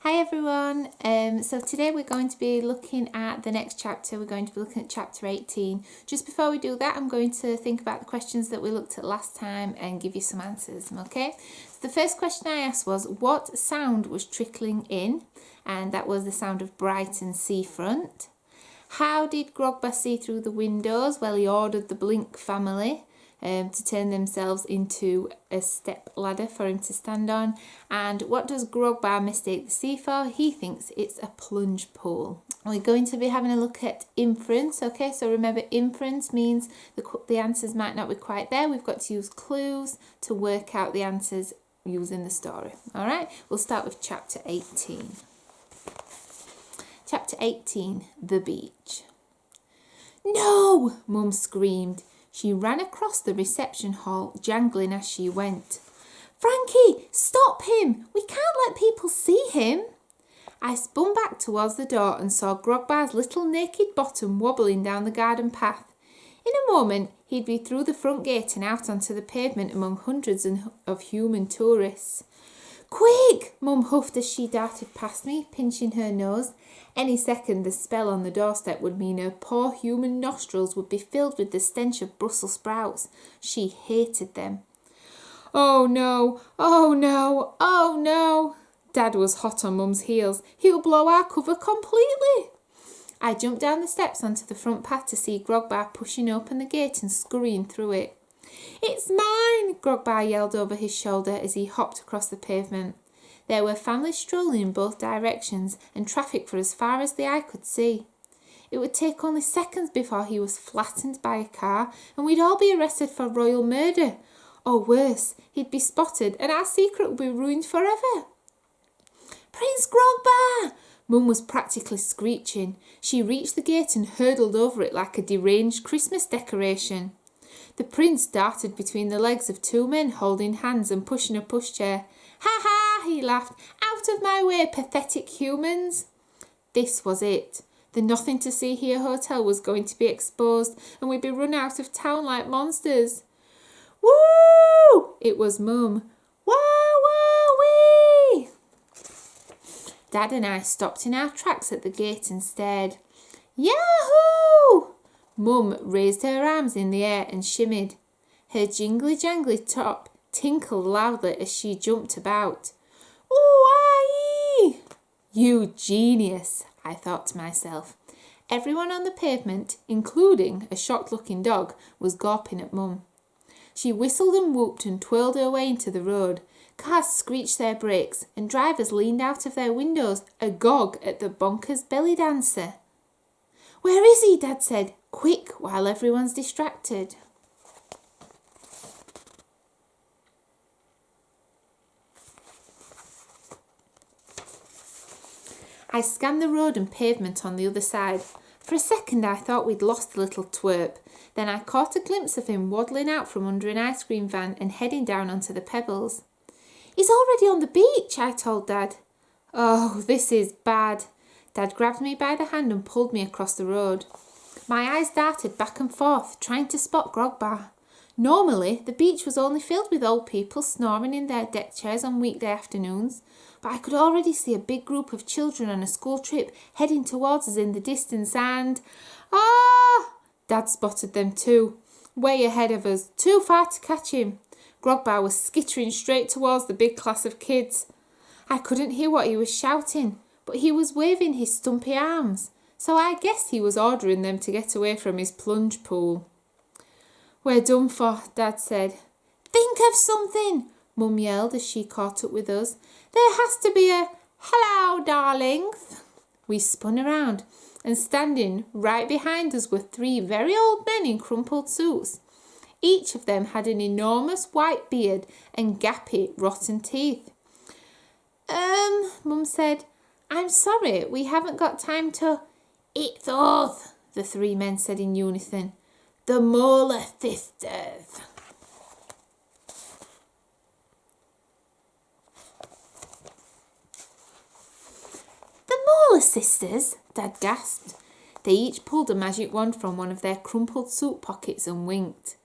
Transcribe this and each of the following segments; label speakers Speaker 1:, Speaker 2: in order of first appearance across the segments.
Speaker 1: Hi everyone, so today we're going to be looking at the next chapter. We're going to be looking at chapter 18. Just before we do that, I'm going to think about the questions that we looked at last time and give you some answers, okay? So the first question I asked was, what sound was trickling in? And that was the sound of Brighton seafront. How did Grogba see through the windows? Well, he ordered the Blink family to turn themselves into a step ladder for him to stand on. And what does Grogba mistake the sea for? He thinks it's a plunge pool. We're going to be having a look at inference, okay? So remember, inference means the answers might not be quite there. We've got to use clues to work out the answers using the story. All right, we'll start with chapter 18. Chapter 18, The Beach. No! Mum screamed. She ran across the reception hall, jangling as she went. Frankie, stop him! We can't let people see him. I spun back towards the door and saw Grogba's little naked bottom wobbling down the garden path. In a moment, he'd be through the front gate and out onto the pavement among hundreds of human tourists. Quick! Mum huffed as she darted past me, pinching her nose. Any second, the spell on the doorstep would mean her poor human nostrils would be filled with the stench of Brussels sprouts. She hated them. Oh no! Oh no! Oh no! Dad was hot on Mum's heels. He'll blow our cover completely. I jumped down the steps onto the front path to see Grogba pushing open the gate and scurrying through it. It's mine! Grogba yelled over his shoulder as he hopped across the pavement. There were families strolling in both directions and traffic for as far as the eye could see. It would take only seconds before he was flattened by a car and we'd all be arrested for royal murder. Or worse, he'd be spotted and our secret would be ruined forever. Prince Grogba! Mum was practically screeching. She reached the gate and hurtled over it like a deranged Christmas decoration. The prince darted between the legs of two men holding hands and pushing a pushchair. Ha ha, he laughed. Out of my way, pathetic humans. This was it. The Nothing to See Here hotel was going to be exposed and we'd be run out of town like monsters. Woo! It was Mum. Wah, wah, wee! Dad and I stopped in our tracks at the gate and stared. Yahoo! Mum raised her arms in the air and shimmied. Her jingly-jangly top tinkled loudly as she jumped about. Ooh-ah-ee! You genius, I thought to myself. Everyone on the pavement, including a shocked-looking dog, was gawping at Mum. She whistled and whooped and twirled her way into the road. Cars screeched their brakes and drivers leaned out of their windows, agog at the bonkers belly dancer. Where is he? Dad said. Quick, while everyone's distracted. I scanned the road and pavement on the other side. For a second I thought we'd lost the little twerp. Then I caught a glimpse of him waddling out from under an ice cream van and heading down onto the pebbles. He's already on the beach, I told Dad. Oh, this is bad. Dad grabbed me by the hand and pulled me across the road. My eyes darted back and forth, trying to spot Grogba. Normally, the beach was only filled with old people snoring in their deck chairs on weekday afternoons, but I could already see a big group of children on a school trip heading towards us in the distance and... Ah! Dad spotted them too, way ahead of us, too far to catch him. Grogba was skittering straight towards the big class of kids. I couldn't hear what he was shouting, but he was waving his stumpy arms, so I guessed he was ordering them to get away from his plunge pool. We're done for, Dad said. Think of something, Mum yelled as she caught up with us. There has to be a hello, darlings. We spun around, and standing right behind us were three very old men in crumpled suits. Each of them had an enormous white beard and gappy, rotten teeth. Mum said, I'm sorry, we haven't got time to... It's us, the three men said in unison. The Molar Sisters. The Molar Sisters? Dad gasped. They each pulled a magic wand from one of their crumpled suit pockets and winked.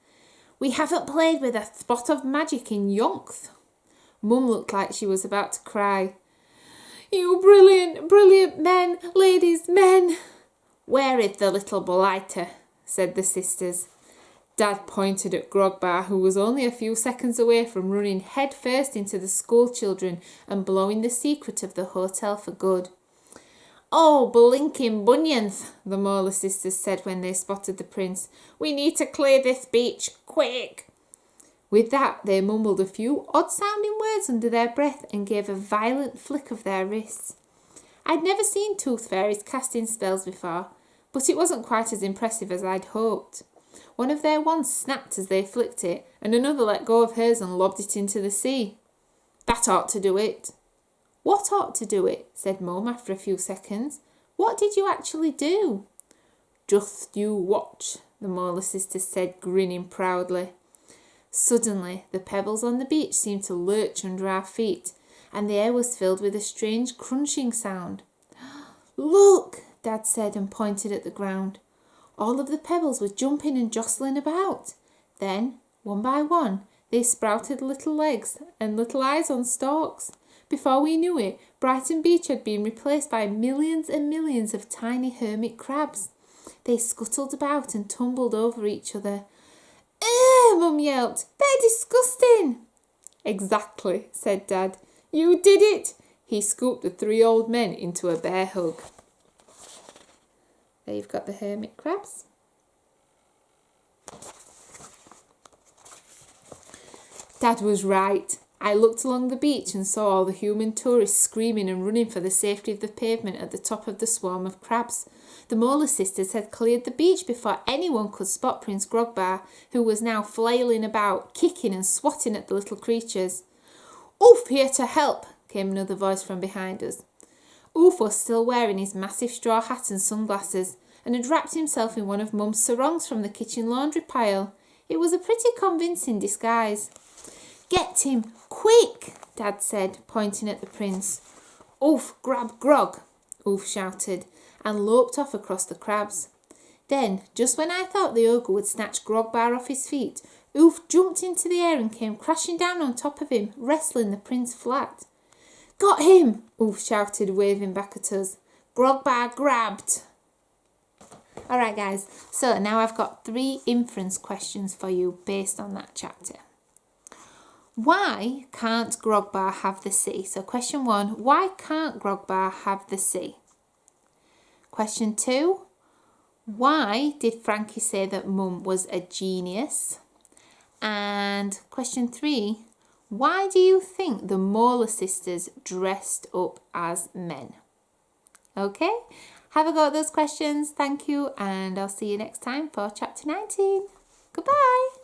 Speaker 1: We haven't played with a spot of magic in yonks. Mum looked like she was about to cry. You brilliant, brilliant men, ladies, men. Where is the little blighter? Said the sisters. Dad pointed at Grogbar, who was only a few seconds away from running head first into the school children and blowing the secret of the hotel for good. Oh, blinking bunions, the Molar sisters said when they spotted the prince. We need to clear this beach, quick. With that, they mumbled a few odd-sounding words under their breath and gave a violent flick of their wrists. I'd never seen tooth fairies casting spells before, but it wasn't quite as impressive as I'd hoped. One of their wands snapped as they flicked it, and another let go of hers and lobbed it into the sea. That ought to do it. What ought to do it? Said Mum after a few seconds. What did you actually do? Just you watch, the Molar sisters said, grinning proudly. Suddenly, the pebbles on the beach seemed to lurch under our feet, and the air was filled with a strange crunching sound. Look, Dad said and pointed at the ground. All of the pebbles were jumping and jostling about. Then, one by one, they sprouted little legs and little eyes on stalks. Before we knew it, Brighton Beach had been replaced by millions and millions of tiny hermit crabs. They scuttled about and tumbled over each other. Mum yelped. They're disgusting. Exactly, said Dad. You did it. He scooped the three old men into a bear hug. There you've got the hermit crabs. Dad was right. I looked along the beach and saw all the human tourists screaming and running for the safety of the pavement at the top of the swarm of crabs. The Molar sisters had cleared the beach before anyone could spot Prince Grogbar, who was now flailing about, kicking and swatting at the little creatures. Oof, here to help, came another voice from behind us. Oof was still wearing his massive straw hat and sunglasses, and had wrapped himself in one of Mum's sarongs from the kitchen laundry pile. It was a pretty convincing disguise. Get him, quick, Dad said, pointing at the prince. Oof, grab Grog, Oof shouted, and loped off across the crabs. Then, just when I thought the ogre would snatch Grogbar off his feet, Oof jumped into the air and came crashing down on top of him, wrestling the prince flat. Got him, Oof shouted, waving back at us. Grogbar grabbed. Alright guys, so now I've got 3 inference questions for you based on that chapter. Why can't Grogbar have the sea? So question 1, why can't Grogbar have the sea? Question 2, why did Frankie say that Mum was a genius? And question 3, why do you think the Molar sisters dressed up as men? Okay, have a go at those questions. Thank you, and I'll see you next time for chapter 19. Goodbye.